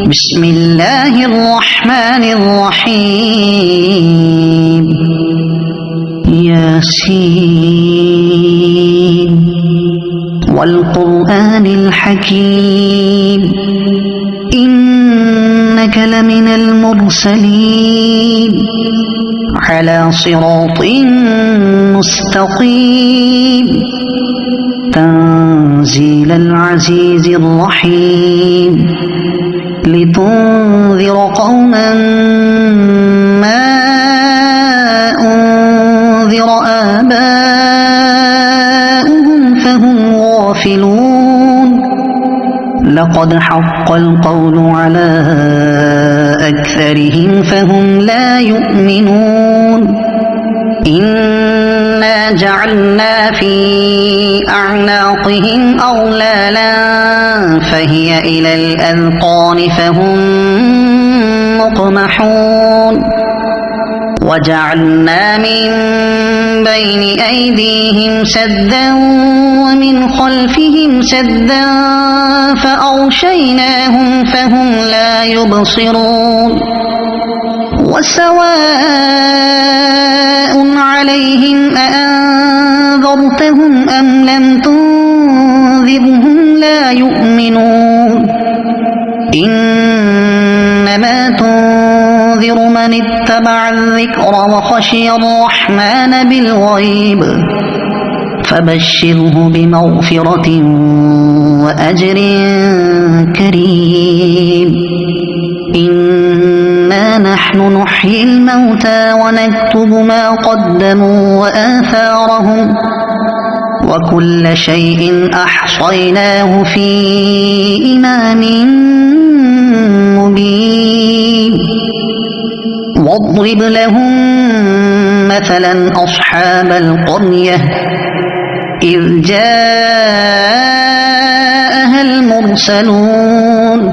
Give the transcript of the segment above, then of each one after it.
بسم الله الرحمن الرحيم ياسين والقرآن الحكيم إنك لمن المرسلين على صراط مستقيم تنزيل العزيز الرحيم لتنذر قوما ما أنذر آباؤهم فهم غافلون لقد حق القول على أكثرهم فهم لا يؤمنون إنا جعلنا في أعناقهم أغلالا فهي إلى الأذقان فهم مقمحون وجعلنا من بين أيديهم سدا ومن خلفهم سدا فأغشيناهم فهم لا يبصرون وسواء عليهم أأنذرتهم أم لم تنذرهم لا يؤمنون إنما تنذر من اتبع الذكر وخشي الرحمن بالغيب فبشره بمغفرة وأجر كريم إنا نحن نحيي الموتى ونكتب ما قدموا وآثارهم وكل شيء أحصيناه في إمام مبين واضرب لهم مثلا أصحاب القرية إذ جاءها المرسلون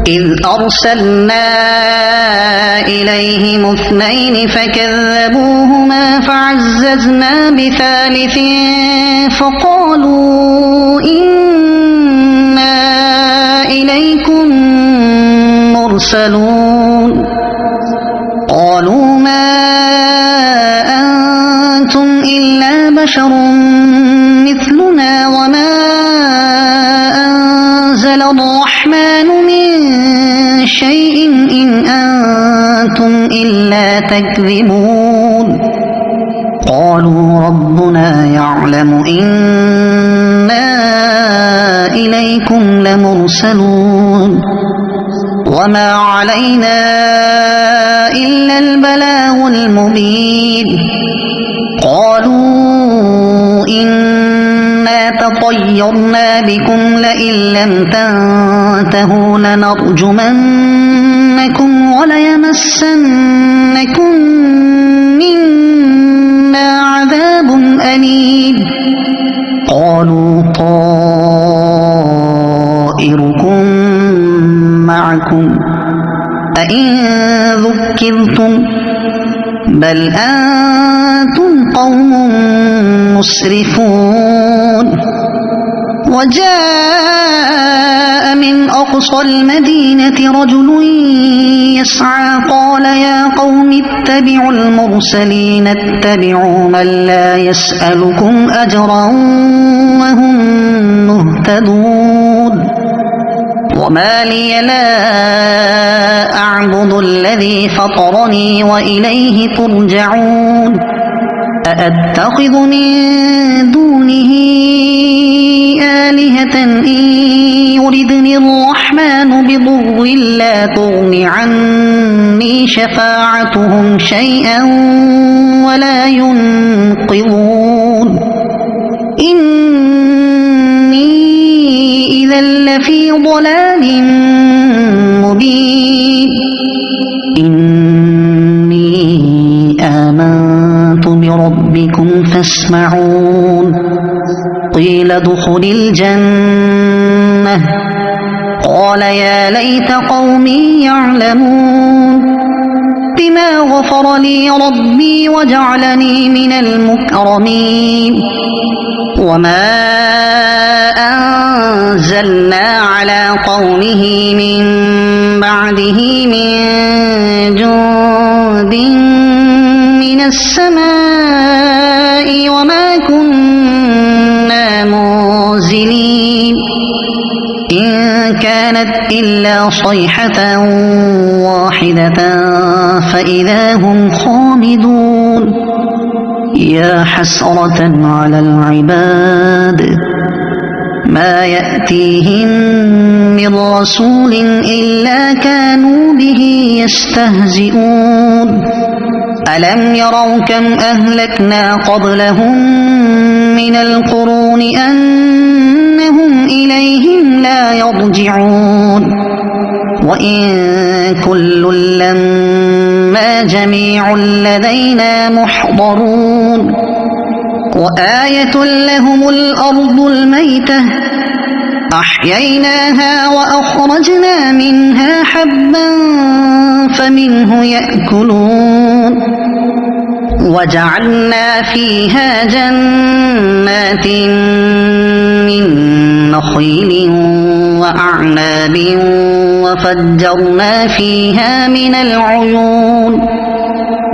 إذ أرسلنا إليهم اثنين فكذبوهما فعززنا بثالث فقالوا إنا إليكم مرسلون قالوا ما أنتم إلا بشر مثلنا وما أنزل الرحمن من شيء إن أنتم إلا تكذبون قالوا ربنا يعلم إنا إليكم لمرسلون وما علينا إلا البلاغ المبين قالوا إنا تطيرنا بكم لئن لم تنتهوا لنرجمنكم وليمسنكم منا عذاب أليم قالوا طائركم معكم أئن ذكرتم بل أنتم قوم مسرفون وجاء من أقصى المدينة رجل يسعى قال يا قوم اتبعوا المرسلين اتبعوا من لا يسألكم أجرا وهم مهتدون وما لي لا أعبد الذي فطرني وإليه ترجعون أأتخذ من دونه آلهة إن يردني الرحمن بضر لا تغن عني شفاعتهم شيئا ولا ينقذون إني إذا لفي ضلال مبين إني آمنت بربكم فاسمعون قيل ادخل الجنة قال يا ليت قومي يعلمون بما غفر لي ربي وجعلني من المكرمين وما أنزلنا على قومه من بعده من جند من السماء وما كنا منزلين إن كانت إلا صيحة واحدة فإذا هم خامدون يا حسرة على العباد ما يأتيهم من رسول إلا كانوا به يستهزئون ألم يروا كم أهلكنا قبلهم من القرون أنهم إليهم لا يرجعون وإن كل لما جميع لدينا محضرون وآية لهم الأرض الميتة أحييناها وأخرجنا منها حبا فمنه يأكلون وجعلنا فيها جنات من نخيل وأعناب وفجرنا فيها من العيون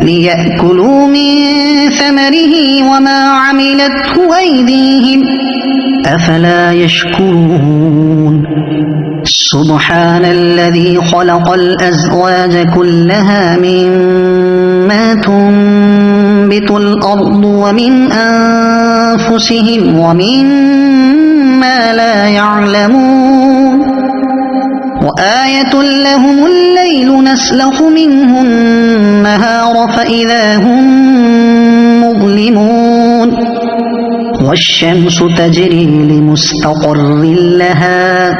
ليأكلوا من ثمره وما عملته أيديهم أفلا يشكرون سبحان الذي خلق الأزواج كلها مما تنبت الأرض ومن أنفسهم ومما لا يعلمون وآية لهم الليل نسلخ منه النهار فإذا هم مظلمون والشمس تجري لمستقر لها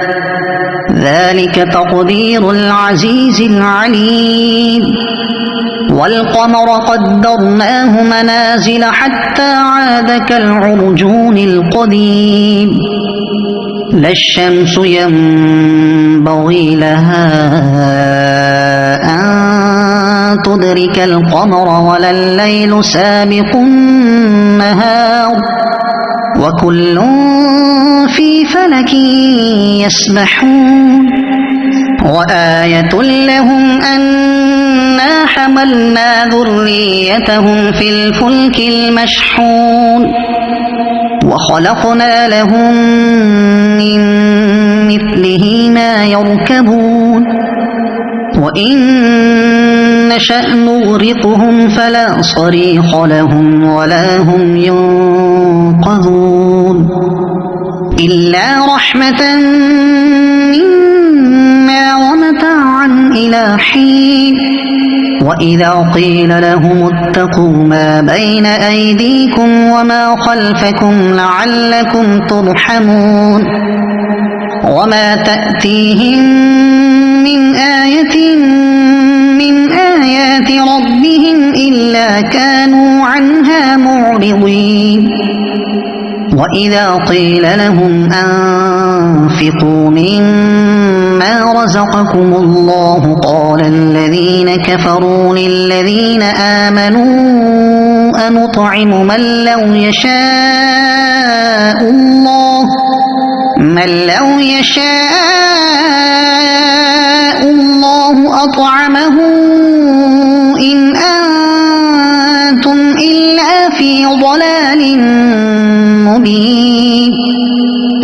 ذلك تقدير العزيز العليم والقمر قدرناه منازل حتى عاد كالعرجون القديم لا الشمس ينبغي لها أن تدرك القمر ولا الليل سابق النهار وكل في فلك يسبحون وآية لهم أنا حملنا ذريتهم في الفلك المشحون وخلقنا لهم من مثله ما يركبون وإن نشأ نغرقهم فلا صريخ لهم ولا هم ينقذون إلا رحمة منا ومتاعا إلى حين وإذا قيل لهم اتقوا ما بين أيديكم وما خلفكم لعلكم ترحمون وما تأتيهم من آية من آيات ربهم إلا كانوا عنها معرضين وإذا قيل لهم أنفقوا مما رزقكم الله قال الذين كفروا للذين آمنوا أنطعم من لو يشاء الله أطعمه إن أنتم إلا في ضلال مبين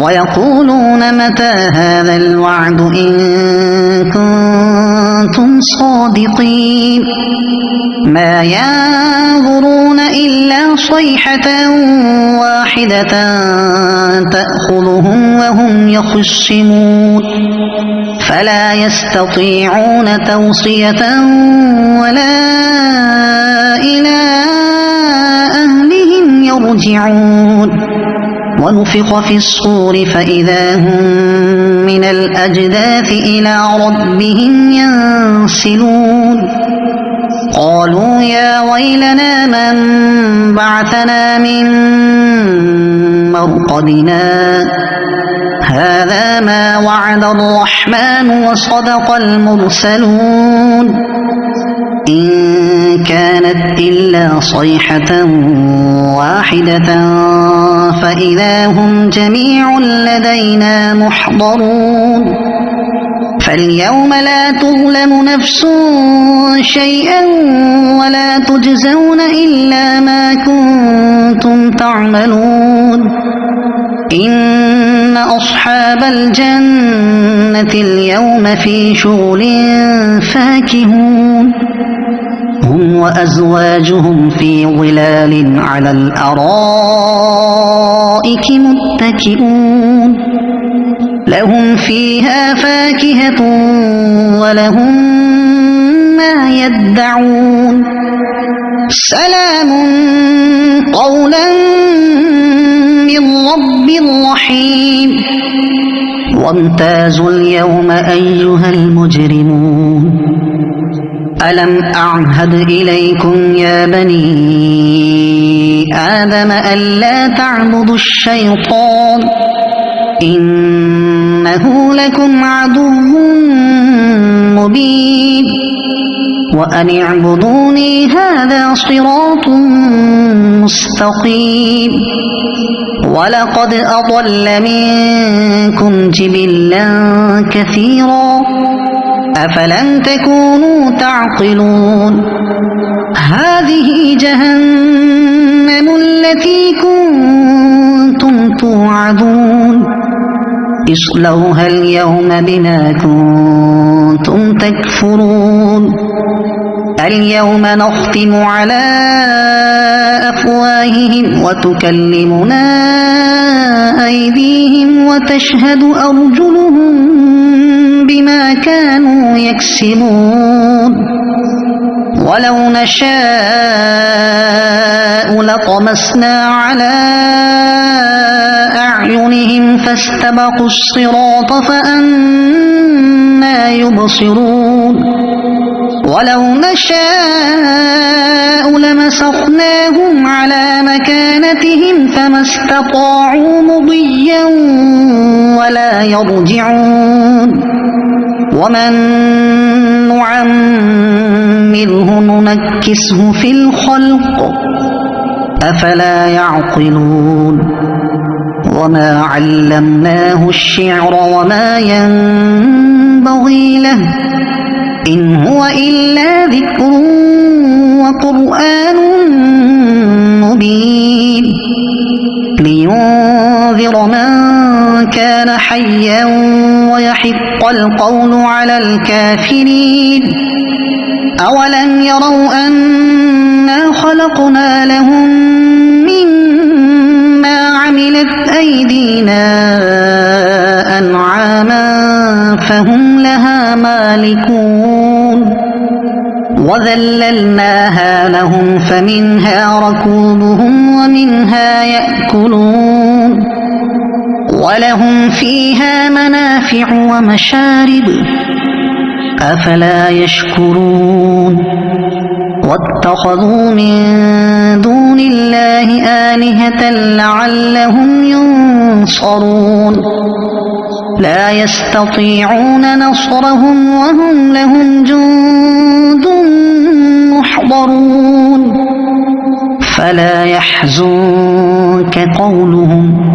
ويقولون متى هذا الوعد إن كنتم صادقين ما ينظرون إلا صيحة واحدة تأخذهم وهم يخصمون فلا يستطيعون توصية ولا إلى أهلهم يرجعون ونفخ في الصور فإذا هم من الأجداث إلى ربهم ينسلون قالوا يا ويلنا من بعثنا من مرقدنا هذا ما وعد الرحمن وصدق المرسلون إن كانت إلا صيحة واحدة فإذا هم جميع لدينا محضرون فاليوم لا تظلم نفس شيئا ولا تجزون إلا ما كنتم تعملون إن أصحاب الجنة اليوم في شغل فاكهون هم وأزواجهم في ظلال على الأرائك متكئون لهم فيها فاكهة ولهم ما يدعون سلام قولا من رب رحيم وامتازوا اليوم أيها المجرمون ألم أعهد إليكم يا بني آدم ألا تعبدوا الشيطان إنه لكم عدو مبين وأن اعبدوني هذا صراط مستقيم ولقد أضل منكم جبلا كثيرا أفلم تكونوا تعقلون هذه جهنم التي كنتم توعدون اصلوها اليوم بما كنتم تكفرون اليوم نختم على أفواههم وتكلمنا أيديهم وتشهد أرجلهم بما كانوا يكسبون ولو نشاء لطمسنا على أعينهم فاستبقوا الصراط فأنى يبصرون ولو نشاء لمسخناهم على مكانتهم فما استطاعوا مضيا ولا يرجعون ومن نعمره ننكسه في الخلق أفلا يعقلون وما علمناه الشعر وما ينبغي له إن هو إلا ذكر وقرآن مبين لينذر من كان حيا ويحق القول على الكافرين أولم يروا أنا خلقنا لهم مما عملت أيدينا أنعاما فهم لها مالكون وذللناها لهم فمنها ركوبهم ومنها يأكلون ولهم فيها منافع ومشارب أفلا يشكرون واتخذوا من دون الله آلهة لعلهم ينصرون لا يستطيعون نصرهم وهم لهم جند محضرون فلا يحزنك قولهم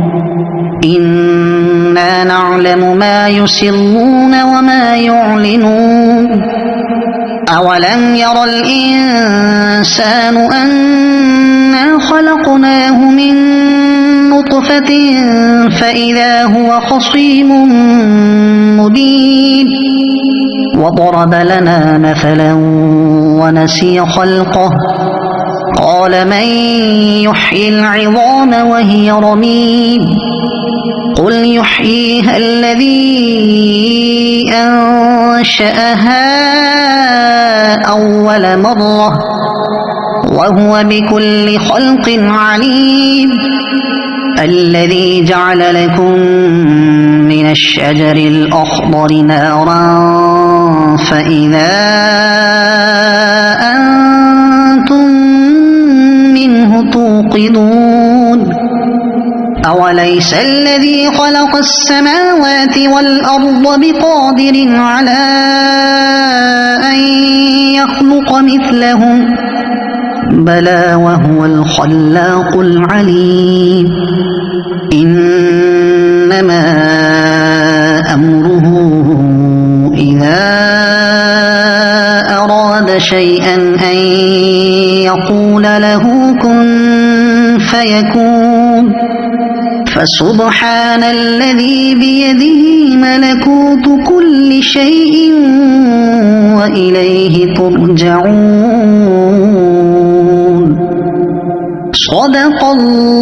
إنا نعلم ما يسرون وما يعلنون أولم ير الإنسان أنا خلقناه من نطفة فإذا هو خصيم مبين وضرب لنا مثلا ونسي خلقه قال من يحيي العظام وهي رميم قل يحييها الذي أنشأها أول مرة وهو بكل خلق عليم الذي جعل لكم من الشجر الأخضر نارا فإذا أنتم منه توقدون أوليس الذي خلق السماوات والأرض بقادر على أن يخلق خلق مثلهم بلى وهو الخلاق العليم إنما أمره إذا أراد شيئا أن يقول له كن فيكون فسبحان الذي بيده ملكوت كل شيء وإليه ترجعون صدق الله